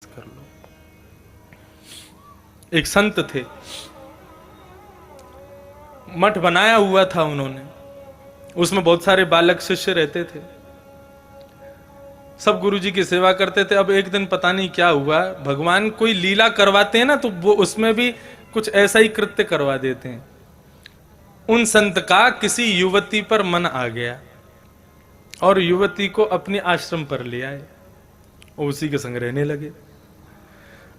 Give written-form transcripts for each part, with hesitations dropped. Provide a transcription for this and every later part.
कर लो। एक संत थे, मठ बनाया हुआ था उन्होंने, उसमें बहुत सारे बालक शिष्य रहते थे, सब गुरुजी की सेवा करते थे। अब एक दिन पता नहीं क्या हुआ, भगवान कोई लीला करवाते हैं ना तो वो उसमें भी कुछ ऐसा ही कृत्य करवा देते हैं। उन संत का किसी युवती पर मन आ गया और युवती को अपने आश्रम पर ले आए और उसी के संग रहने लगे।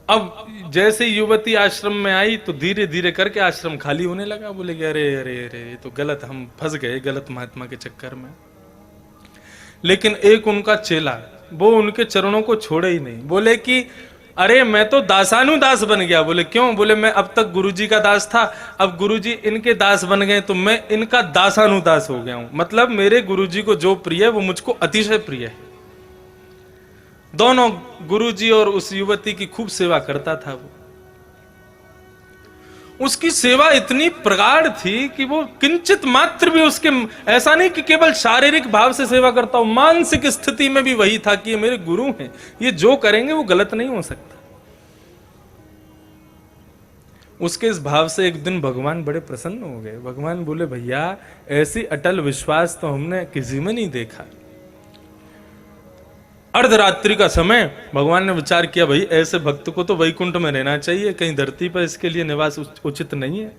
अब जैसे युवती आश्रम में आई तो धीरे धीरे करके आश्रम खाली होने लगा। बोले कि अरे अरे अरे ये तो गलत, हम फंस गए गलत महात्मा के चक्कर में। लेकिन एक उनका चेला, वो उनके चरणों को छोड़े ही नहीं। बोले कि अरे मैं तो दासानुदास बन गया। बोले क्यों? बोले मैं अब तक गुरुजी का दास था, अब गुरुजी इनके दास बन गए तो मैं इनका दासानुदास हो गया हूं। मतलब मेरे गुरुजी को जो प्रिय है वो मुझको अतिशय प्रिय है। दोनों गुरुजी और उस युवती की खूब सेवा करता था वो। उसकी सेवा इतनी प्रगाढ़ थी कि वो किंचित मात्र भी उसके, ऐसा नहीं कि केवल शारीरिक भाव से सेवा करता हो, मानसिक स्थिति में भी वही था कि ये मेरे गुरु हैं, ये जो करेंगे वो गलत नहीं हो सकता। उसके इस भाव से एक दिन भगवान बड़े प्रसन्न हो गए। भगवान बोले भैया ऐसी अटल विश्वास तो हमने किसी में नहीं देखा। अर्धरात्रि का समय भगवान ने विचार किया भाई ऐसे भक्त को तो वैकुंठ में रहना चाहिए, कहीं धरती पर इसके लिए निवास उचित नहीं है।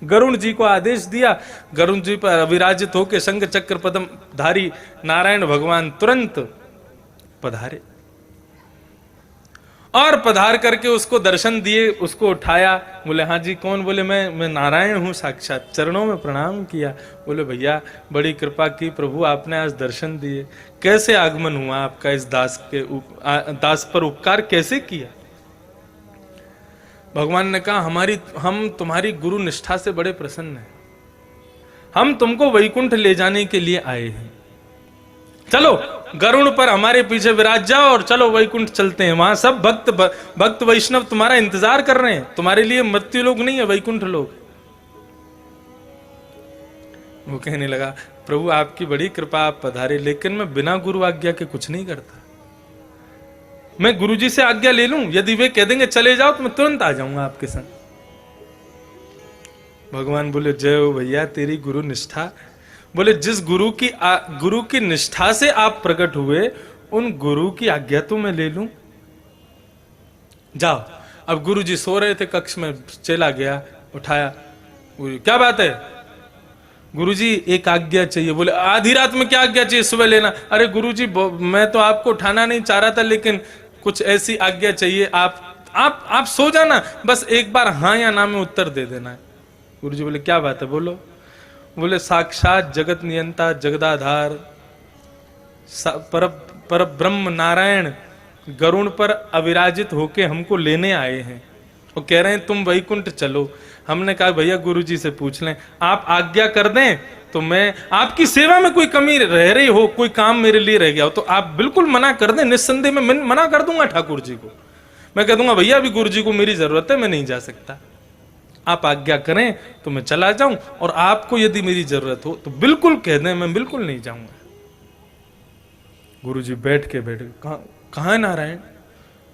गरुण जी को आदेश दिया, गरुण जी पर अविराजित होकर शंख चक्र पद्म धारी नारायण भगवान तुरंत पधारे और पधार करके उसको दर्शन दिए, उसको उठाया। बोले हाँ जी कौन? बोले मैं नारायण हूं साक्षात। चरणों में प्रणाम किया। बोले भैया बड़ी कृपा की प्रभु, आपने आज दर्शन दिए, कैसे आगमन हुआ आपका इस दास पर उपकार कैसे किया? भगवान ने कहा हम तुम्हारी गुरु निष्ठा से बड़े प्रसन्न हैं, हम तुमको वैकुंठ ले जाने के लिए आए हैं। चलो गरुड़ पर हमारे पीछे विराज जाओ और चलो वैकुंठ चलते हैं। वहां सब भक्त वैष्णव तुम्हारा इंतजार कर रहे हैं, तुम्हारे लिए मृत्यु लोग नहीं है, वैकुंठ लोग। वो कहने लगा प्रभु आपकी बड़ी कृपा, आप पधारे, लेकिन मैं बिना गुरु आज्ञा के कुछ नहीं करता। मैं गुरुजी से आज्ञा ले लूं, यदि वे कह देंगे चले जाओ तो मैं तुरंत आ जाऊंगा आपके संग। भगवान बोले जय हो भैया तेरी गुरु निष्ठा। बोले जिस गुरु की निष्ठा से आप प्रकट हुए उन गुरु की आज्ञा तो मैं ले लूं। जाओ। अब गुरुजी सो रहे थे कक्ष में, चला गया, उठाया। क्या बात है? गुरुजी एक आज्ञा चाहिए। बोले आधी रात में क्या आज्ञा चाहिए? सुबह लेना। अरे गुरुजी मैं तो आपको उठाना नहीं चाह रहा था, लेकिन कुछ ऐसी आज्ञा चाहिए, आप सो जाना, बस एक बार हाँ या ना में उत्तर दे देना है। गुरुजी बोले क्या बात है बोलो। बोले साक्षात जगत नियंता जगदाधार पर ब्रह्म नारायण गरुण पर अविराजित होके हमको लेने आए हैं और कह रहे हैं तुम वैकुंठ चलो। हमने कहा भैया गुरुजी से पूछ लें, आप आज्ञा कर दें तो मैं आपकी सेवा में कोई कमी रह रही हो, कोई काम मेरे लिए रह गया हो तो आप बिल्कुल मना कर दें। निस्संदेह मैं मना कर दूंगा ठाकुर जी को। मैं कह दूंगा भैया अभी गुरुजी को मेरी जरूरत है, मैं नहीं जा सकता, आप आज्ञा करें तो मैं चला जाऊं, और आपको यदि मेरी जरूरत हो तो बिल्कुल कह दें, मैं बिल्कुल नहीं जाऊंगा। गुरुजी बैठ के कहां है नारायण?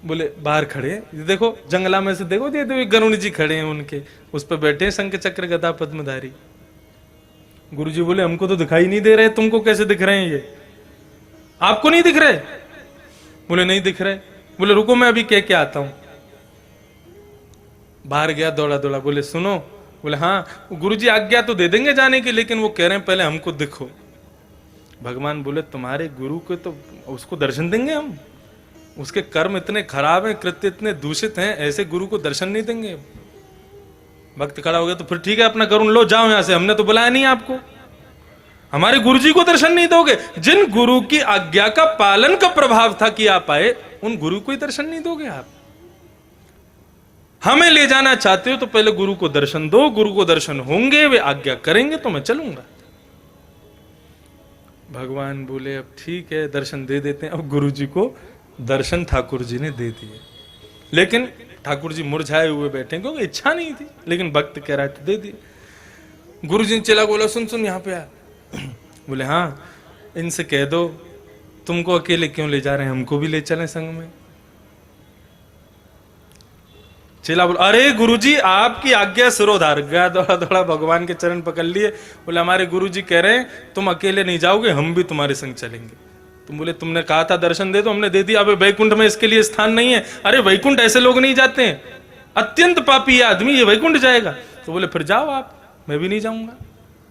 बोले बाहर खड़े हैं, देखो जंगला में से देखो, ये गरुण जी खड़े हैं, उनके उस पर बैठे हैं शंख चक्र गदा पद्मधारी। गुरुजी बोले हमको तो दिखाई नहीं दे रहे, तुमको कैसे दिख रहे हैं ये? आपको नहीं दिख रहे? बोले नहीं दिख रहे। बोले रुको मैं अभी कह के आता हूं। बाहर गया दौड़ा दौड़ा। बोले सुनो। बोले हाँ। गुरुजी आज्ञा तो दे देंगे जाने की, लेकिन वो कह रहे हैं पहले हमको दिखो। भगवान बोले तुम्हारे गुरु को तो उसको दर्शन देंगे हम? उसके कर्म इतने खराब हैं, कृत्य इतने दूषित हैं, ऐसे गुरु को दर्शन नहीं देंगे। भक्त खड़ा हो गया तो फिर ठीक है अपना गरुण लो जाओ यहां से, हमने तो बुलाया नहीं आपको, हमारे गुरुजी को दर्शन नहीं दोगे? जिन गुरु की आज्ञा का पालन का प्रभाव था कि आप आए, उन गुरु को ही दर्शन नहीं दोगे आप? हमें ले जाना चाहते हो तो पहले गुरु को दर्शन दो, गुरु को दर्शन होंगे, वे आज्ञा करेंगे तो मैं चलूंगा। भगवान बोले अब ठीक है दर्शन दे देते हैं। अब गुरु जी को दर्शन ठाकुर जी ने दे दिए, लेकिन ठाकुर जी मुरझाए हुए बैठे क्योंकि इच्छा नहीं थी, लेकिन भक्त कह रहा था दे दिए। गुरु जी ने चला बोला सुन सुन यहाँ पे आ। बोले हाँ इनसे कह दो तुमको अकेले क्यों ले जा रहे हैं, हमको भी ले चलें संग में। चेला बोला, अरे गुरुजी आपकी आज्ञा सिरोधार। गया दौड़ा दौड़ा भगवान के चरण पकड़ लिए, बोले हमारे गुरुजी कह रहे हैं तुम अकेले नहीं जाओगे, हम भी तुम्हारे संग चलेंगे। तुम बोले तुमने कहा था दर्शन दे दो, हमने दे दिया, अब वैकुंठ में इसके लिए स्थान नहीं है। अरे वैकुंठ ऐसे लोग नहीं जाते हैं, अत्यंत पापी आदमी ये वैकुंठ जाएगा। तो बोले फिर जाओ आप, मैं भी नहीं जाऊंगा,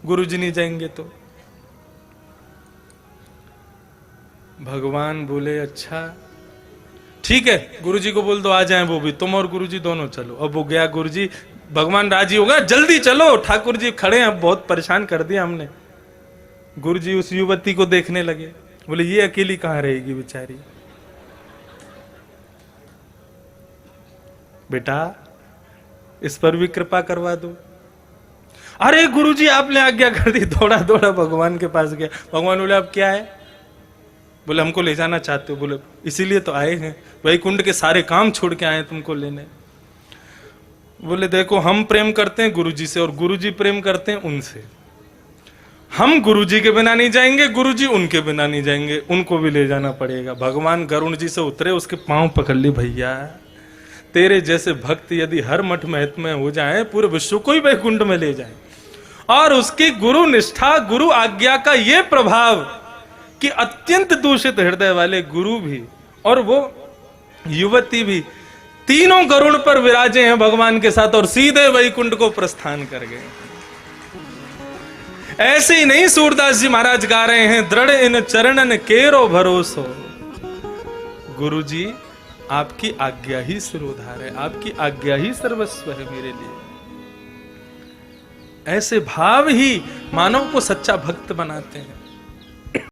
गुरुजी नहीं जाएंगे तो। भगवान बोले अच्छा ठीक है, गुरुजी को बोल दो आ जाएं वो भी, तुम और गुरुजी दोनों चलो। अब वो गया, गुरुजी भगवान राजी हो गया, जल्दी चलो ठाकुर जी खड़े हैं, अब बहुत परेशान कर दिया हमने। गुरुजी उस युवती को देखने लगे, बोले ये अकेली कहां रहेगी बेचारी, बेटा इस पर भी कृपा करवा दो। अरे गुरुजी आपने आज्ञा कर दी, दौड़ा दौड़ा भगवान के पास गया। भगवान बोले अब क्या है? बोले हमको ले जाना चाहते हो? बोले इसीलिए तो आए हैं, वैकुंठ के सारे काम छोड़ के आए तुमको लेने। बोले देखो हम प्रेम करते हैं गुरुजी से और गुरुजी प्रेम करते हैं उनसे, हम गुरुजी के बिना नहीं जाएंगे, गुरुजी उनके बिना नहीं जाएंगे, उनको भी ले जाना पड़ेगा। भगवान गरुण जी से उतरे, उसके पांव पकड़ लिए, भैया तेरे जैसे भक्त यदि हर मठ महत्व हो जाए, पूरे विश्व को ही वैकुंठ में ले जाए। और उसकी गुरु निष्ठा, गुरु आज्ञा का ये प्रभाव कि अत्यंत दूषित हृदय वाले गुरु भी और वो युवती भी तीनों गरुड़ पर विराजे हैं भगवान के साथ और सीधे वैकुंठ को प्रस्थान कर गए। ऐसे ही नहीं, सूरदास जी महाराज गा रहे हैं, दृढ़ इन चरणन केरो भरोसो, गुरु जी आपकी आज्ञा ही सिरोधार है, आपकी आज्ञा ही सर्वस्व है मेरे लिए। ऐसे भाव ही मानव को सच्चा भक्त बनाते हैं।